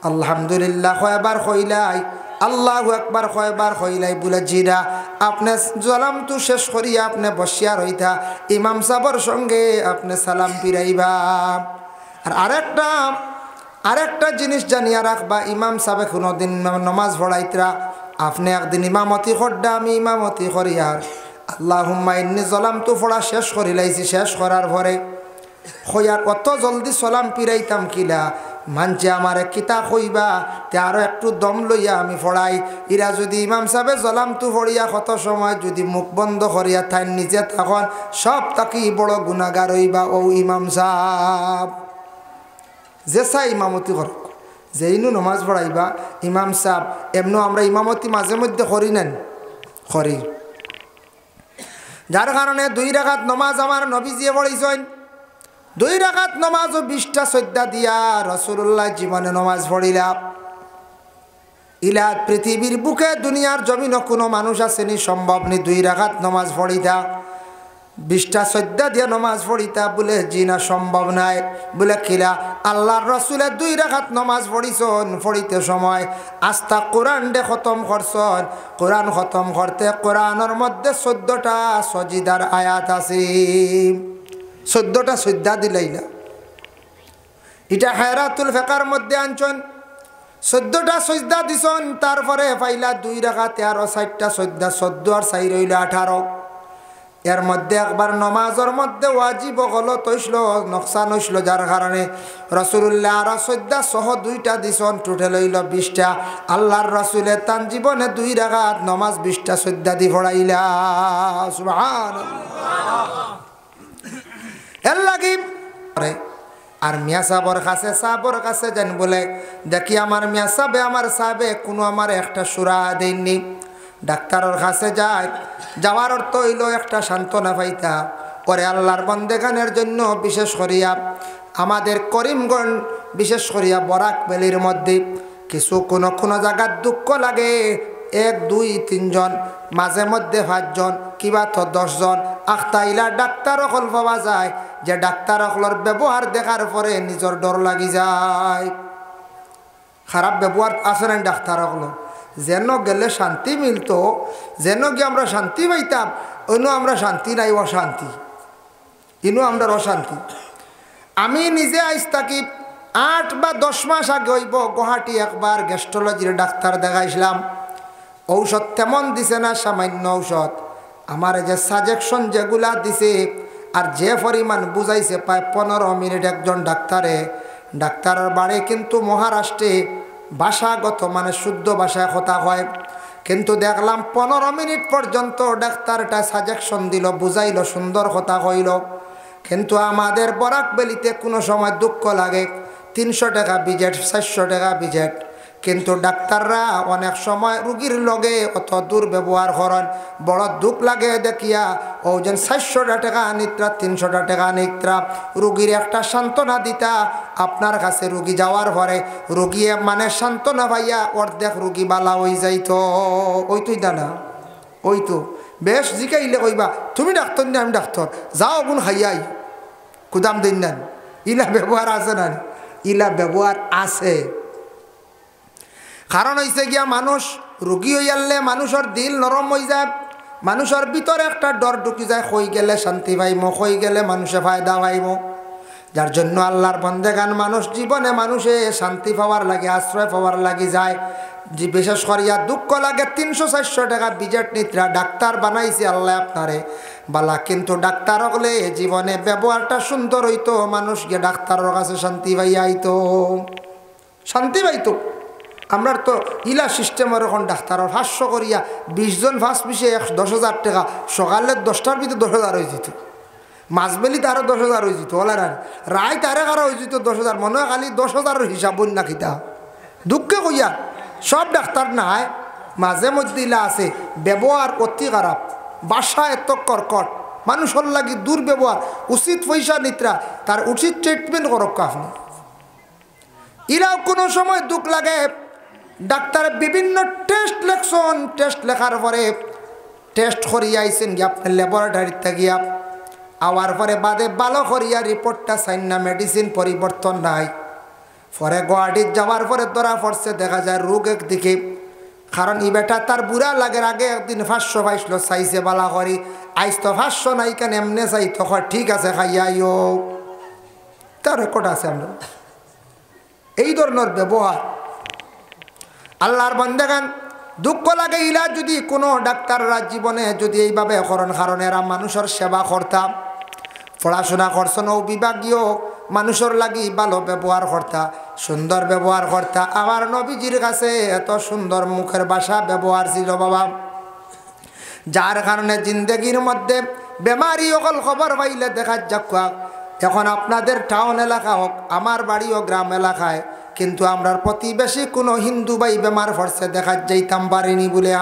আলহামদুলিল্লাহ কয়বার কইলাই, আল্লাহু আকবার কয়বার কইলাই, বলে জিরা আপনি সালাম তো শেষ করিয়া আপনি বসিয়া রইতা, ইমাম সাহেবের সঙ্গে আপনি সালাম ফিরাইবা। আর আরেকটা জিনিস জানিয়া রাখবা, ইমাম সাহেব কোনোদিন নমাজ পড়াইতরা, আপনি একদিন ইমামতি করডা, আমি ইমামতি করি আর আল্লাহুম্মা ইন্নী যালামতু পড়া শেষ করিলাইছি, শেষ করার পরে হইয়ার অত জলদি সালাম ফিরাইতাম কিলা, মানছে আমার কিতা কইবা তে আরো একটু দম লইয়া আমি পড়াই। ইরা যদি ইমাম সাহেব জলামতু পড়িয়া কত সময় যদি মুখ বন্ধ করিয়া থাই নিজে তখন সব তাকি বড় গুনাহগার হইবা ও ইমাম সাহেব। যেসা ইমামতি করক, যেইনু নমাজ পড়াইবা ইমাম সাহেব, এমনও আমরা ইমামতি মাঝে মধ্যে করি নেন করি, যার কারণে 2 রাকাত নমাজ আমার নবীজিয়ে পড়াইছেন। 2 রাকাত নমাজ ও 20টা সজ্জা দিয়া রাসূলুল্লাহ জীবনে নমাজ পড়িলা। ইলা পৃথিবীর বুকে দুনিয়ার জমিনে কোনো মানুষ আসেনি সম্ভব নি 2 রাকাত নমাজ পড়িতা, 20টা সজ্জা দিয়া নমাজ পড়িতা, বলে জিনা সম্ভব নাই। বলে কিলা আল্লাহর রাসূলের 2 রাকাত নমাজ পড়িছন, পড়িতে সময় আস্তা কোরআন দে খতম করছন, কোরআন খতম করতে কোরআনের মধ্যে 14টা সজিদার আয়াত আছে, 14টা সজ্জা দিলাইলা। এটা হায়রাতুল ফিকার মধ্যে আনছন, 14টা সজদা দিছন, তারপরে পাইলা 2 রাকাতে আরো 4টা সজদা, 14 আর 4 হইল 18। এর মধ্যে একবার নমাজের মধ্যে ওয়াজিব গলত হইল, নকসান হইল, যার কারণে রাসূলুল্লাহ আরো সজদা সহ 2টা দিছন, টোটাল হইল 20টা। আল্লাহর রাসূলের তান জীবনে 2 রাকাত নমাজ 20টা সজদা দি পড়াইলা, সুবহানাল্লাহ। এর লাগি আর মিয়া সাহাবর কাছে যেন বলে দেখি আমার মিয়া সাহেবে আমার সাহেবে কোনো আমার একটা সুরা দেননি। ডাক্তারের কাছে যায়, যাওয়ার অর্থ হইল একটা সান্ত্বনা পাইতা। পরে আল্লাহর বন্দেগানের জন্য বিশেষ করিয়া আমাদের করিমগঞ্জ, বিশেষ করিয়া বরাক ভ্যালির মধ্যে কিছু কোনো জায়গার দুঃখ লাগে, 1 2 3 জন, মাঝে মধ্যে 5 জন, কিবা তো 10 জন আখতাইলা ডাক্তার অকল পাওয়া যায়, যে ডাক্তার অকলের ব্যবহার দেখার পরে নিজের ডর লাগি যায়। খারাপ ব্যবহার আছে না ডাক্তার অকল, যেন গেলে শান্তি মিলতো, যেন গিয়ে আমরা শান্তি পাইতাম, অন্য আমরা শান্তি নাই, অশান্তি, ইনু আমরা অশান্তি। আমি নিজে আইস থাকি 8 বা 10 মাস আগে হইব গুয়াহাটি একবার গ্যাস্ট্রোলজির ডাক্তার দেখাইছিলাম। ঔষধ তেমন দিছে না, সামান্য ঔষধ। আমার যে সাজেকশন যেগুলা দিছে আর যে পরিমাণ বুঝাইছে, প্রায় 15 মিনিট একজন ডাক্তারের বাড়ি কিন্তু মহারাষ্ট্রে, ভাষাগত মানে শুদ্ধ ভাষায় কথা হয়, কিন্তু দেখলাম 15 মিনিট পর্যন্ত ডাক্তারটা সাজেকশন দিল, বুঝাইল, সুন্দর কথা কইল। কিন্তু আমাদের বরাক ভ্যালিতে কোনো সময় দুঃখ লাগে, 300 টাকা ভিজিট, 400 টাকা ভিজিট, কিন্তু ডাক্তাররা অনেক সময় রুগীর লগে অত দুর্ব্যবহার করেন। বড় দুঃখ লাগে দেখিয়া ও যেন 400 টাকা নিত্রা 300 টাকা নিত্রা রুগীর একটা সান্ত্বনা দিতা। আপনার কাছে রুগী যাওয়ার পরে রুগী মানে সান্ত্বনা পাইয়া অর্ধেক রুগী বালা হয়ে যাইতো। ওই তুই দানা ওই তো বেশ জিকাইলে কইবা তুমি ডাক্তার না আমি ডাক্তার, যাও গুণ খাইয়াই কুদাম দিন না। ইলা ব্যবহার আছে না? ইলা ব্যবহার আছে। কারণ হয়েছে গিয়া মানুষ রুগী হইয়ালে মানুষের দিল নরম হয়ে যায়, মানুষের ভিতরে একটা ডর ঢুকি যায়, হয়ে গেলে শান্তি পাইম, হয়ে গেলে মানুষে ফায়দা পাইম। যার জন্য আল্লাহর বন্দেগান মানুষ জীবনে মানুষে শান্তি পাওয়ার লাগে, আশ্রয় পাওয়ার লাগে যায়। যে বিশেষ করিয়া দুঃখ লাগে 300-400 টাকা বিজেট নিত্রা ডাক্তার বানাইছে আল্লাহ আপনারে বালা, কিন্তু ডাক্তার হলে জীবনে ব্যবহারটা সুন্দর হইতো, মানুষ গিয়ে ডাক্তারের কাছে শান্তি পাইয়া আইতো, শান্তি পাইতো। আমরা তো ইলা সিস্টেমের এখন ডাক্তারের 500 করিয়া 20 জন ফার্স্ট পিছিয়ে 10,000 টাকা, সকালে 10টার ভিতরে 10,000 হয়ে যেত, মাঝবেলি তারও 10,000 হয়ে যেত, ওলা রায় তারে কারো হয়ে যেত 10,000। মনে হয় খালি 10,000 হিসাব বন্যা খিতা দুঃখে কইয়া সব ডাক্তার নাই, মাঝে মধ্যে ইলা আছে ব্যবহার অতি খারাপ, বাসা এত কর্কট, মানুষের লাগি দুর্ব্যবহার। উচিত পয়সা নিত্রা তার উচিত ট্রিটমেন্ট করক আপনি। ইরাও কোনো সময় দুঃখ লাগে ডাক্তার বিভিন্ন টেস্ট লেখছেন, টেস্ট লেখার পরে টেস্ট করিয়া আইছেন গিয়া আপনার ল্যাবরেটরিতে গিয়া আওয়ার পরে বাদে ভালো করিয়া রিপোর্টটা চাইন না, মেডিসিন পরিবর্তন নাই। পরে গুয়াহাটির যাওয়ার পরে ধরা পড়ছে, দেখা যায় রোগ একদিকে। কারণ ই বেটা তার বুড়া লাগের আগে একদিন 500 পাইছিল, চাইছে বালা করি, আইস তো 500 নাই কেন এমনে চাই, তখন ঠিক আছে খাইয়াইও, তার রেকর্ড আছে। আমরা এই ধরনের ব্যবহার আল্লাহর বান্দাগান দুঃখ লাগে। ইলা যদি কোনো ডাক্তাররা জীবনে যদি এইভাবে করেন, কারণ এরা মানুষের সেবা করতাম, পড়াশোনা করছেন ও বিভাগীয় মানুষের লাগি ভালো ব্যবহার করতা, সুন্দর ব্যবহার করতা। আমার নবীজির কাছে এত সুন্দর মুখের ভাষা ব্যবহার ছিল বাবা, যার কারণে জিন্দগির মধ্যে বেমারি অকল খবর পাইলে দেখা যাক। এখন আপনাদের টাউন এলাকা হোক, আমার বাড়িও গ্রাম এলাকায়, কিন্তু আমরা প্রতিবেশী কোনো হিন্দু ভাই বেমার পড়ছে দেখা যাইতাম পারিনি বলে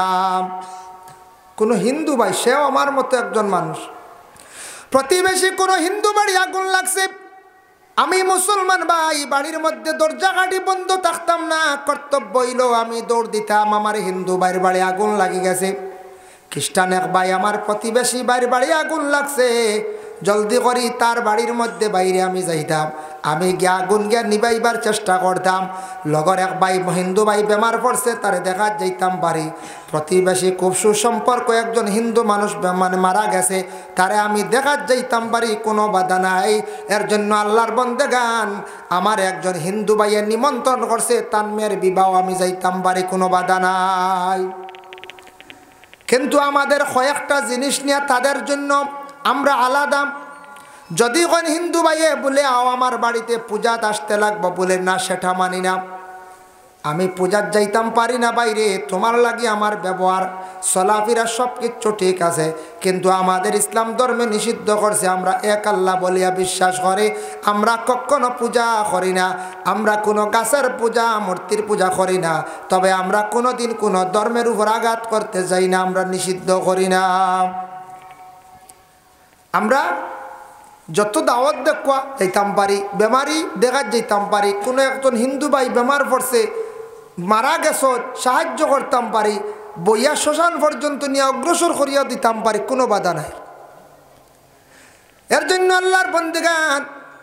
কোনো হিন্দু ভাই, সেও আমার মতো একজন মানুষ। প্রতিবেশী কোনো হিন্দু বাড়ি আগুন লাগছে, আমি মুসলমান ভাই বাড়ির মধ্যে দরজা গাড়ি বন্ধ থাকতাম না, কর্তব্য হইল আমি দৌড় দিতাম, আমার হিন্দু ভাইয়ের বাড়ি আগুন লাগি গেছে। খ্রিস্টান এক ভাই আমার প্রতিবেশী ভাইয়ের বাড়ি আগুন লাগছে, জলদি করি তার বাড়ির মধ্যে বাইরে আমি যাইতাম, আমি গিয়া আগুন গিয়া নিবাইবার চেষ্টা করতাম। লগর এক ভাই হিন্দু ভাই বেমার পড়ছে, তারে দেখা যাইতাম বাড়ি। প্রতিবেশী খুব সুসম্পর্ক একজন হিন্দু মানুষ মানে মারা গেছে, তারে আমি দেখা যাইতাম বাড়ি, কোনো বাধা নাই। এর জন্য আল্লাহর বন্দেগান আমার একজন হিন্দু ভাইয়ের নিমন্ত্রণ করছে, তার মেয়ের বিবাহ, আমি যাইতাম বাড়ি, কোনো বাধা নাই। কিন্তু আমাদের কয়েকটা জিনিস নিয়ে তাদের জন্য আমরা আলাদা। যদি কোন হিন্দু ভাইয়ে বলে আও আমার বাড়িতে পূজাত আসতে লাগবো, বলে না সেটা মানি না, আমি পূজাত যাইতাম পারি না বাইরে, তোমার লাগি আমার ব্যবহার চলাফেরা সব কিছু ঠিক আছে, কিন্তু আমাদের ইসলাম ধর্মে নিষিদ্ধ করছে আমরা এক আল্লাহ বলিয়া বিশ্বাস করি, আমরা কখনো পূজা করি না, আমরা কোনো গাছের পূজা মূর্তির পূজা করি না, তবে আমরা কোনো দিন কোনো ধর্মের উপর আঘাত করতে যাই না, আমরা নিষিদ্ধ করি না। আমরা যত দাওয়াত দেখবা যাইতাম পারি, বেমারি দেখা যাইতাম পারি, কোনো একজন হিন্দু ভাই বেমার পড়ছে মারা গেছ সাহায্য করতাম পারি, বইয়া শ্মশান পর্যন্ত নিয়ে অগ্রসর করিয়া দিতাম পারি, কোনো বাধা নাই। এর জন্য আল্লাহর বন্দেগান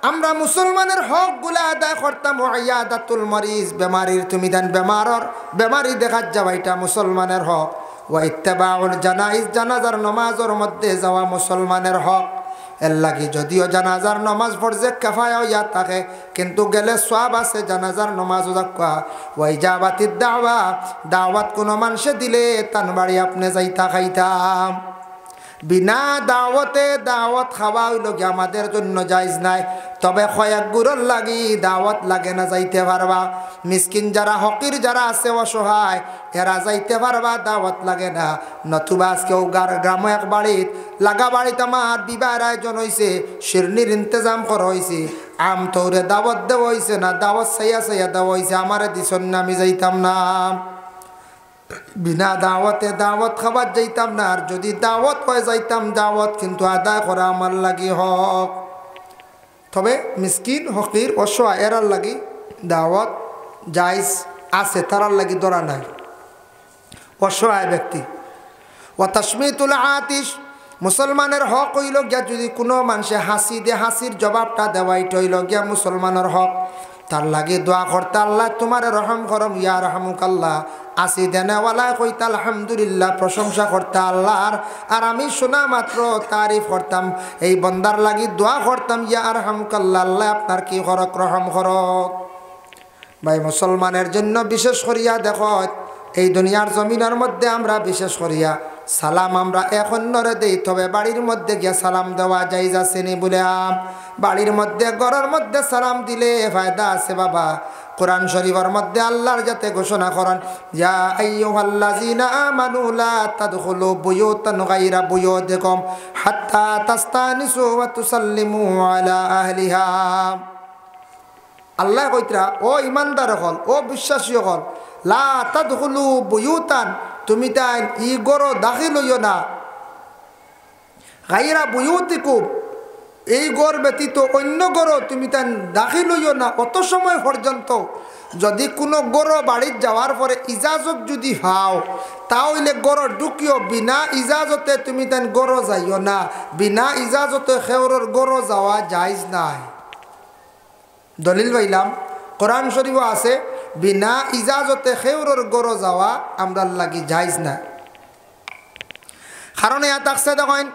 আমরা মুসলমানের হক গুলা আদায় করতাম। ইয়াদাতুল মরিজ, বেমারির তুমি দেন বেমারি দেখা যাওয়া, এটা মুসলমানের হক। ওয়া ইত্তেবাউল জানাইজ, জানাজার নমাজের মধ্যে যাওয়া মুসলমানের হক। এর লাগি যদিও জানাজার নমাজ ফরজে কিফায়া ইয়া থাকে, কিন্তু গেলে সওয়াব আছে জানাজার নমাজও যাওয়া। ওই জাবাতিদ দাওয়া, দাওয়াত কোনো মানুষে দিলে তান বাড়ি আপনি যাইতা খাইতাম। বিনা দাওয়াতে দাওয়াত খাওয়া হইল কি আমাদের জন্য জায়েজ নাই। তবে কয়েক গুরুর লাগি দাওয়াত লাগে না, যাইতে পারবা। মিসকিন যারা হকির যারা আছে অসহায় এরা যাইতে পারবা, দাওয়াত লাগে না। নতুবা আজকেও গ্রাম এক বাড়িত লাগা বাড়িতে আমার বিবাহের আয়োজন হয়েছে, শিরনির ইন্তজাম করা হয়েছে, আম তৌরে দাওয়াত দেওয়া হয়েছে না, দাওয়াত সাইয়া সাইয়া দেওয়া হয়েছে, আমারে দিছন না, আমি যাইতাম না। বিনা দাওয়াতে দাওয়াত খাবার যাইতাম না। আর যদি দাওয়াত হয়ে যাইতাম, দাওয়াত কিন্তু আদায় করা আমার লাগি হক। তবে মিসকিন হকির অসহায় এরার লাগি দাওয়াত জায়েজ আছে, তারার লাগি ধরা নাই। অসহায় ব্যক্তি ও তাসমিতুল আতিশ, মুসলমানের হক হইল গিয়া যদি কোনো মানুষে হাসি দে, হাসির জবাবটা দেওয়াইটা হইল গিয়া মুসলমানের হক। তার লাগে দোয়া করতে, আল্লাহ তোমার রহম করম, ইয়া রহমুক আল্লাহ। আসি দেনেওয়ালায় কইতা আলহামদুলিল্লাহ, প্রশংসা করতা আল্লাহর। আর আমি শোনা মাত্র তারিফ করতাম, এই বন্দার লাগি দোয়া করতাম, ইয়া রহমুক আল্লাহ, আল্লাহ আপনার কি করক, রহম করক। ভাই মুসলমানের জন্য বিশেষ করিয়া দেখো, এই দুনিয়ার জমিনের মধ্যে আমরা বিশেষ করিয়া সালাম আমরা এক অন্যরে দেই। তবে বাড়ির মধ্যে গিয়া সালাম দেওয়া জায়েজ আছে নি বলে? বাড়ির মধ্যে ঘরের মধ্যে সালাম দিলে ফায়দা আছে বাবা। কোরআন শরীফের মধ্যে আল্লাহর যাতে ঘোষণা করেন, ইয়া আইয়ুহাল্লাযীনা আমানু লা তাদখুলু বুয়ুতান গায়রা বুয়ুতিকুম হাত্তা তাস্তানিসু ওয়া তুসাল্লিমু আলা আহলিহা। আল্লাহ কইতরা, ও ইমানদার হল, ও বিশ্বাসী হল, লা তাদখুলু বুয়ুতান, তুমি তাই ই গরো দাখিল হইও না, গায়রা বুয়ুতিকুম, এই গড় ব্যতীত অন্য গড় তুমি তাই দাখিল হইও না। অত সময় পর্যন্ত যদি কোনো গড় বাড়ির যাওয়ার পরে ইজাজত যদি পাও, তাহলে গড় ঢুকিও। বিনা ইজাজতে তুমি তাই গড় যাইও না। বিনা ইজাজতে খেওরের গড় যাওয়া জায়েজ নাই। দলিল পাইলাম, কোরআন শরীফও আছে, বিনা ইজাজতে খেওরের গড় যাওয়া আমরা লাগি জায়েজ না। কারণ এত থাকছে দেখেন,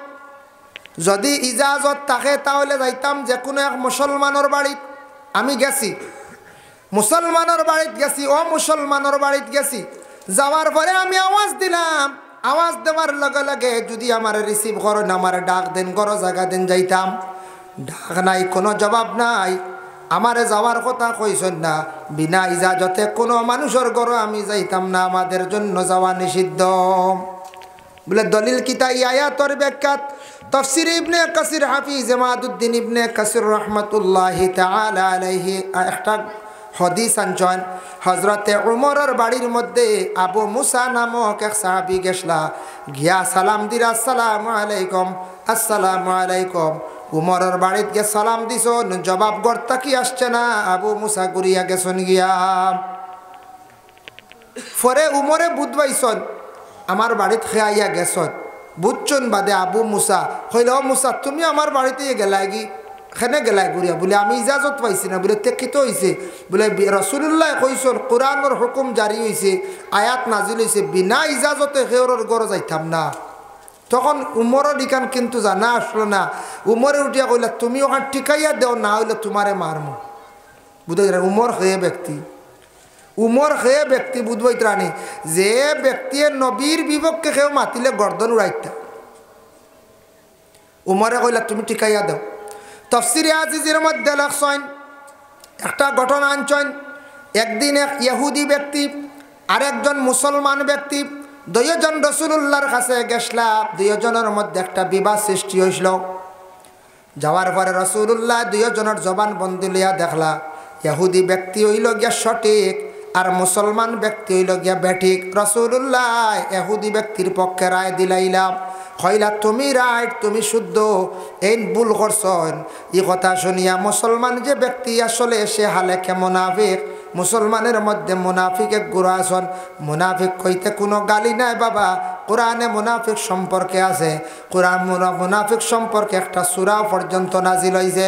যদি ইজাজত থাকে তাহলে যাইতাম যে কোনো এক মুসলমানের বাড়িত। আমি গেছি মুসলমানের বাড়িত গেছি, ও মুসলমানের বাড়িত গেছি, যাওয়ার পরে আমি আওয়াজ দিলাম, আওয়াজ দেওয়ার লগে লগে যদি আমার রিসিভ করেন, আমার ডাক দেন, গড় জায়গা দেন, যাইতাম। ডাক নাই, কোনো জবাব নাই, আমারে যাওয়ার কথা কইছেন না। বিনা ইজাজতে কোনো মানুষের গড় আমি যাইতাম না, আমাদের জন্য যাওয়া নিষিদ্ধ। বলে দলিল কিতা? এই আয়াতের ব্যাখ্যাত তাফসীর ইবনে কাসির হাফিজ ইমাদউদ্দিন ইবনে কাসির রাহমাতুল্লাহি তাআলা আলাইহি একটা হাদিস আনছেন। হযরতে উমরের বাড়ির মধ্যে আবু মুসা নামক এক সাহাবী গেছলা, গিয়া সালাম দিরা, আসসালামু আলাইকুম, আসসালামু আলাইকুম। উমরের বাড়িতে গিয়ে সালাম দিছন, জবাব গর্তা কি আসছে না, আবু মুসা ঘুরিয়া গেছন গিয়া। পরে উমরে বুধবাইছন, আমার বাড়িতে খেয়াইয়া গেছন, বুঝছন বাদে আবু মুসা হইল, ও মুসা তুমি আমার বাড়িতে গেলাই কি, খেনে গেলাই ঘুরিয়া? বলে আমি ইজাজত পাইছি না। বলে তেকিত হয়েছে? বলে রাসূলুল্লাহ কইছেন, কোরআনের হুকুম জারি হয়েছে, আয়াত নাজিল হয়েছে, বিনা ইজাজতে খেওরের গড় যাইতাম না। তখন উমরের দিকান কিন্তু জানা আসলো না। উমরে উঠিয়া কইলা, তুমি ওখানে টিকাইয়া দেও, না হইলে তোমারে মারমু। বুঝে উমর খেয়ে ব্যক্তি, উমর খেয়ে ব্যক্তি বুধবই ত্রাণী, যে ব্যক্তি নবীর বিপক্ষে খেয়েও মাতিলে গর্দন উড়াইতা। উমরে কইলা তুমি টিকাইয়া দাও। তাফসীরে আজিজের মধ্যে লেখছেন একটা ঘটনা আনছেন। একদিন এক ইহুদি ব্যক্তি আর একজন মুসলমান ব্যক্তি দুইজন রাসূলুল্লাহর কাছে গেছলা। দুইজনের মধ্যে একটা বিবাদ সৃষ্টি হইল। যাওয়ার পরে রাসূলুল্লাহ দুইজনের জবান বন্দি লইয়া দেখলা, ইহুদি ব্যক্তি হইল গিয়া সঠিক আর মুসলমান ব্যক্তি হইল গিয়া ব্যাঠিক। রাসূলুল্লাহ ইহুদি ব্যক্তির পক্ষে রায় দিলাইলাম, কইলা তুমি রাইট, তুমি শুদ্ধ, এই ভুল করছন। এই কথা শুনিয়া মুসলমান যে ব্যক্তি আসলে সে হালে কে মুনাফিক, মুসলমানের মধ্যে মুনাফিক এক গুরু আছেন। মুনাফিক কইতে কোনো গালি নাই বাবা, কোরআনে মুনাফিক সম্পর্কে আছে। কোরআন মুনাফিক সম্পর্কে একটা সূরা পর্যন্ত নাজিল হইছে।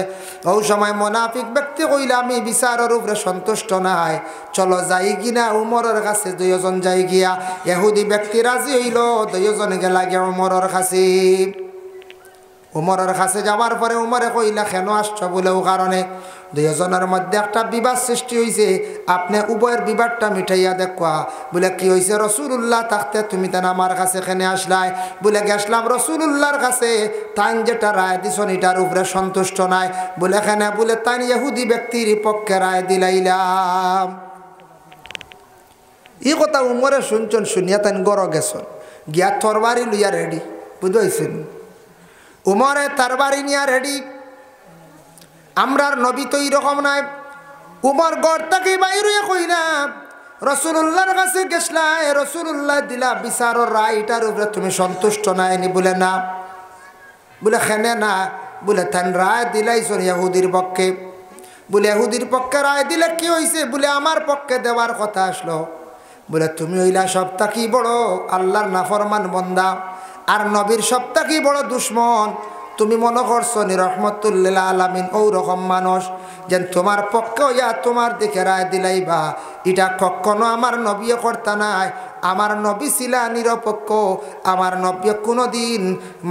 ওই সময় মুনাফিক ব্যক্তি কইলা আমি বিচারের উপরে সন্তুষ্ট নাই, চলো যাই কিনা উমরের কাছে। দুইজন যাই গিয়া ইহুদি ব্যক্তি রাজি হইল, দুইজন গেলা গিয়া উমরের কাছে। উমরের কাছে যাওয়ার পরে উমরে কইলা কেন আসছ বলে ও কারণে দুইজনের মধ্যে একটা বিবাদ সৃষ্টি হয়েছে, আপনি উভয়ের বিবাদটা মিঠাইয়া দেখা। বলে কি হয়েছে? রসুল্লাহ থাকতে তুমি তেন আমার কাছে এখানে আসলাই। বলে গেছলাম রসুল্লাহর কাছে, তাই যেটা রায় দিছন এটার উপরে সন্তুষ্ট নাই। বলে এখানে বলে তাই ইহুদি ব্যক্তির পক্ষে রায় দিলাইলাম। এই কথা উমরে শুনছেন, শুনিয়া তাই গড় গেছেন, গিয়া তরবারি লইয়া রেডি। বুঝেছেন? উমরে তরবারি নিয়া রেডি। আমরার নবী তো এইরকম নাই। উমর গড় থেকে বাইরে কইলা রসুল্লাহর কাছে গেছলাই, রসুল্লাহ দিলা বিচারের রায়, এটার উপরে তুমি সন্তুষ্ট নাইনি? বলে না। বলে খেনে না। বলে তান রায় দিলাইছন ইহুদির পক্ষে। বলে ইহুদির পক্ষে রায় দিলে কি হয়েছে? বলে আমার পক্ষে দেওয়ার কথা আসলো। বলে তুমি হইলা সবটা কি বড় আল্লাহর নাফরমান বন্দা, আর নবীর সবটা কি বড় দুশ্মন। তুমি মনে করছো নি রহমতুল্লিল আলামিন ও রকম মানুষ যেন তোমার পক্ষে হইয়া তোমার দিকে রায় দিলাইবা? এটা কখনো আমার নবীও করতা নাই। আমার নবী ছিলা নিরপেক্ষ। আমার নবী কোনোদিন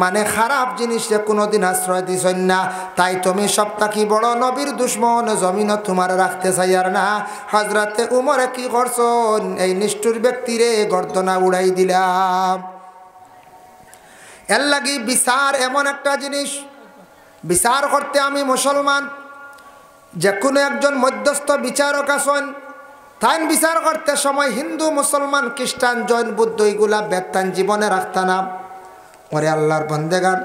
মানে খারাপ জিনিসে কোনোদিন আশ্রয় দিছেন না। তাই তুমি সবটা কি বড় নবীর দুশ্মন, জমিন তোমার রাখতে চাই আর না। হজরতে উমরে কি করছেন? এই নিষ্ঠুর ব্যক্তিরে গর্দনা উড়াই দিলাম। এর লাগি বিচার এমন একটা জিনিস, বিচার করতে আমি মুসলমান, যে কোনো একজন মধ্যস্থ বিচারক আছেন, তাই বিচার করতে সময় হিন্দু মুসলমান খ্রিস্টান জৈন বুদ্ধ এগুলা বেতান জীবনে রাখতা না। ওরে আল্লাহর বন্দেগান,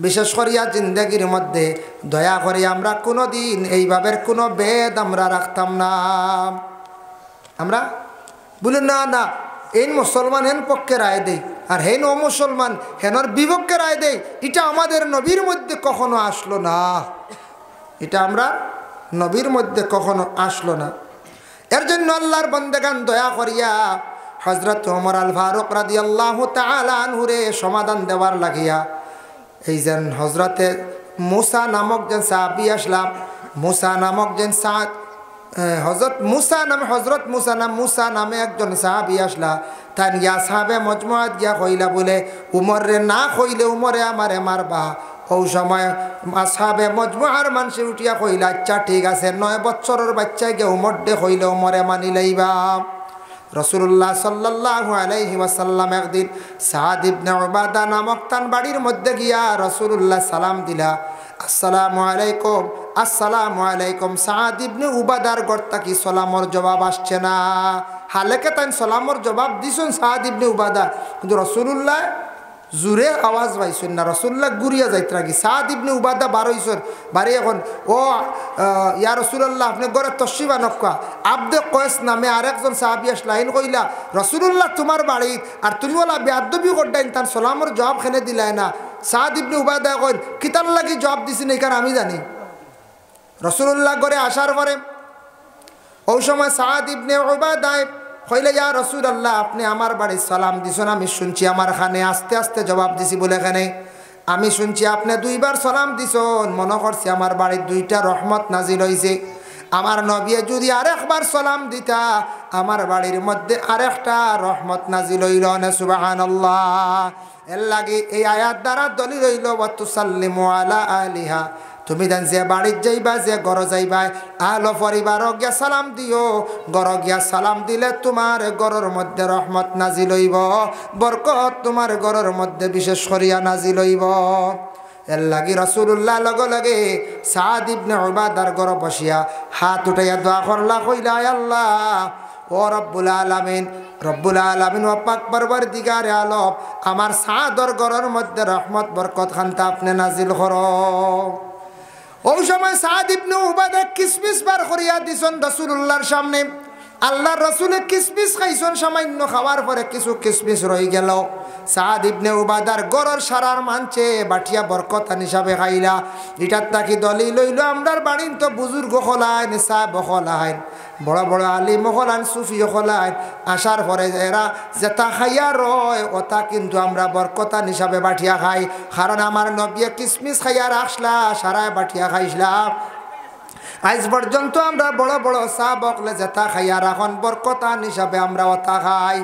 বিশেষ করিয়া জিন্দগির মধ্যে দয়া করে আমরা কোনো দিন এইভাবে কোনো বেদ আমরা রাখতাম না। আমরা বলি না না এই মুসলমান হেন পক্ষে রায় দেই, আর হেন ও মুসলমান হেনর বিপক্ষে রায় দেই। এটা আমাদের নবীর মধ্যে কখনো আসলো না। এটা আমরা নবীর মধ্যে কখনো আসলো না। এর জন্য আল্লাহর বন্দেগান দয়া করিয়া হযরত ওমর আল ফারুক রাদিয়াল্লাহু তাআলা আনহুরে সমাধান দেওয়ার লাগিয়া এই যেন হযরতে মুসা নামক যেন সাহাবী আসলাম, মুসা নামক যেন হযরত মুসা নামে একজন সাহাবী আসলা। তাই গিয়া সাহাবে মজমুআত গিয়া কইলা বলে উমর রে না কইলে উমরে আমারে মারবা। ও সময় আসহাবে মজমুআর মানুষে উঠিয়া কইলা আচ্ছা ঠিক আছে, 9 বছরের বাচ্চা গিয়ে উমর দে কইলে উমরে মানি লইবা। রাসূলুল্লাহ সাল্লাল্লাহু আলাইহি ওয়াসাল্লাম একদিন সাদ ইবনে উবাদা নামক তান বাড়ির মধ্যে গিয়া রাসূলুল্লাহ সালাম দিলা, আসসালামু আলাইকুম। আসসালামু আলাইকুম। সাদ ইবনে উবাদার গর্তা কি সালামর জবাব আসছে না। হালেকে তাই সালামর জবাব দিছেন সাদ ইবনে উবাদা, কিন্তু রাসূলুল্লাহ জুরে আওয়াজ পাইছেন না। রাসূলুল্লাহ গুরিয়া যাইতে রাখি সাদ ইবনে উবাদা বারইছেন বাড়ি এখন ও ইয়া রাসূলুল্লাহ আপনি ঘরে তশরিফ আনকা। আব্দে কয়েস নামে আরেকজন সাহাবী আসলাইন কইলা রাসূলুল্লাহ তোমার বাড়ি আর তুমি ওলা বেয়াদবি করডাইন তার সালামর জবাব খেনে দিলাই না। সাদ ইবনে উবাদা কইল কিতার লাগি জবাব দিছেন এই কারণ আমি জানি। রাসূলুল্লাহ ঘরে আসার পরে ওই সময় সাদ ইবনে উবাদা কইলে ইয়া রাসূলুল্লাহ আপনি আমার বাড়ি সালাম দিছেন, আমি শুনছি আমার খানে আস্তে আস্তে জবাব দিছি বলে এখানে আমি শুনছি আপনি 2 বার সালাম দিছেন, মনে করছি আমার বাড়ির 2টা রহমত নাজিল হইছে। আমার নবী যদি আরেকবার সালাম দিতা আমার বাড়ির মধ্যে আরেকটা রহমত নাজিল হইল না। সুবহানাল্লাহ। এর লাগি এই আয়াত দ্বারা দলিল হইল ওয়া তুসাল্লিমু আলা আলিহা, তুমি দেন যে বাড়ির যাইবা যে ঘর যাইবা আহল পরিবার গিয়া সালাম দিও। ঘর গিয়া সালাম দিলে তোমার ঘরের মধ্যে রহমত নাজিল হইব, বরকত তোমার ঘরের মধ্যে বিশেষ করিয়া নাজিল হইব। এর লাগি রাসূলুল্লাহ লগে লগে সাদ ইবনে উবাদার ঘর বসিয়া হাত উঠাইয়া দোয়া করলা, কইলা আল্লাহ ও রব্বুল আলামিন ও পাক পরবর্তীগারে আলম আমার সাদর ঘরের মধ্যে রহমত বরকত খানতা আপনি নাজিল করো। ওই সময় সাদ ইবনে উবাদা কিসমিস বার করিয়া দিছেন রাসূলুল্লাহর সামনে। আল্লাহর রাসূলে কিসমিস খাইছেন, সামান্য খাওয়ার পরে কিছু কিসমিস রয়ে গেল। সাদ ইবনে উবাদার গরর সারার মানছে বাটিয়া বরকতান হিসাবে খাইলা। এটার তাকি দলিল লইল আমরার বাড়ির তো বুজুর্গ হলাইন, সাহেব হলাইন, বড় বড় আলিম হলাইন, সুফি হলাইন। আসার পরে এরা যেটা খাইয়া রয় ওটা কিন্তু আমরা বরকতান হিসাবে বাটিয়া খাই। কারণ আমার নবী কিসমিস খাইয়া রাখলা সারায় বাটিয়া খাইছিলাম। আজ পর্যন্ত আমরা বড় বড় চা বকলে যেটা খাইয়া রাখন বরকতান হিসাবে আমরা ওটা খাই।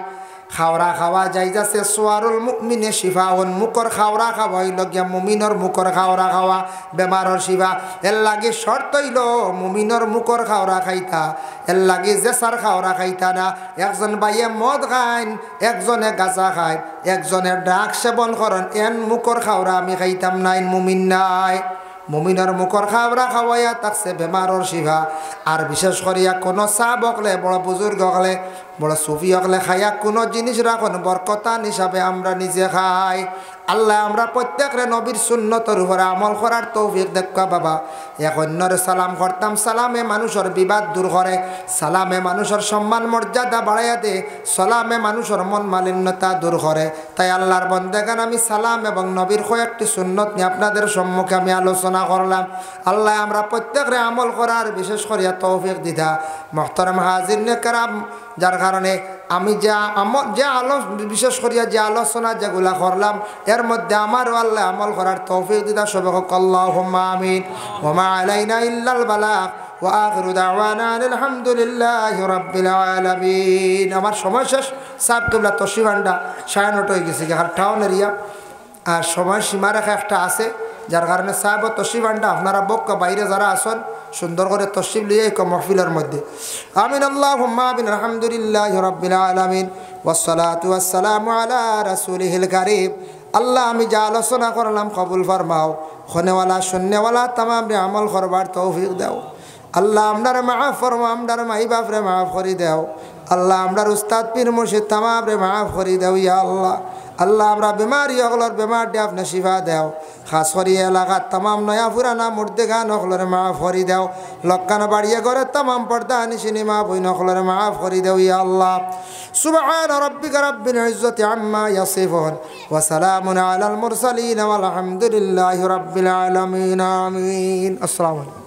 খাওরা খাওয়া যাই যাচ্ছে সোয়ারুল মুমিনে শিফাউন মুখর খাওরা খাওয়া হইল গিয়া মুমিনর মুখর খাওরা খাওয়া বেমারর শিফা। এর লাগে শর্ত হইল মুমিনর মুখর খাওরা খাইতা, এর লাগে জেসার খাওরা খাইতা না। একজন বাইয়ে মদ খাইন, একজনে গাঁজা খায়, একজনে ড্রাগ সেবন করেন, এন মুখর খাওরা আমি খাইতাম নাই, মুমিন নাই। মুমিনের মুখর খাওয়া খাওয়াইয়া থাকছে বেমারর শিফা। আর বিশেষ করিয়া কোনো চাপ হকলে, বড় বুজুর্গ হকলে, বড় সুফি হকলে খাইয়া কোনো জিনিস রাখুন বরকতান হিসাবে আমরা নিজে খাই। আল্লাহ আমরা প্রত্যেকরে নবীর সুন্নতর উপরে আমল করার তৌফিক দেখা বাবা। এক অন্যরে সালাম করতাম, সালামে মানুষের বিবাদ দূর করে, সালামে মানুষের সম্মান মর্যাদা বাড়াইয়া দে, সালামে মানুষের মন মালিন্যতা দূর করে। তাই আল্লাহর বন্দেগান আমি সালাম এবং নবীর কয়েকটি সুন্নত নিয়ে আপনাদের সম্মুখে আমি আলোচনা করলাম। আল্লাহ আমরা প্রত্যেকরে আমল করার বিশেষ করিয়া তৌফিক দিতা। মুহতারাম হাজিরিনে কেরাম, যার কারণে আমি বিশেষ করিয়া যে আলোচনা যেগুলা করলাম এর মধ্যে আমারও আল্লাহ আমল করার তৌফিক দিতা। সবাই আল্লাহুম্মা আমিন। ওয়া মা আলাইনা ইল্লাল বালাগ ওয়া আখিরু দাওয়ানা আলহামদুলিল্লাহি রাব্বিল আলামিন। আমার সময় শেষ। সাহেব কিবলা তশরিফান্ডা 9:30 হয়ে গেছে, টাউন এরিয়া, আর সময় সীমারেখা একটা আছে, যার কারণে সাহেব তশরিফান্ডা আপনারা বক্কা বাইরে যারা আসন সুন্দর করে তশরিফ লিয়ে এক মাহফিলের মধ্যে। আমিন আল্লাহুম্মা আমিন। আলহামদুলিল্লাহি রাব্বিল আলামিন ওয়াসসালাতু ওয়াসসালামু আলা রাসূলিহিল কারীম। আল্লাহ আমি যা আলোচনা করলাম কবুল ফরমাও, খনেওয়ালা শূন্যওয়ালা তামাম রে আমল করবার তৌফিক দাও। আল্লাহ আমরার মাফ ফরমা, আমরার মাই বাপরে মাফ করি দাও। আল্লাহ আমরার উস্তাদ পীর মুর্শিদ তামাম রে মাফ করি দাও ইয়া আল্লাহ। আল্লাহ আমরা বেমারি অগলর বেমার দে আপনি শিফা দেও। খাস করি এলাকার তামাম নয়া পুরানা মুর্দেগান অগলরে মাফ করি দেও। লক্কান বাড়িয়ে ঘরে তামাম পর্দা নিশিনি মা বই নকলরে মাফ করি দেও ইয়া আল্লাহ। সুবহান রাব্বিকা রাব্বিল ইজ্জাতি আম্মা ইয়াসিফুন ওয়া সালামুন আলাল মুরসালিন ওয়াল হামদুলিল্লাহি রাব্বিল আলামিন। আমিন। আসসালামু আলাইকুম।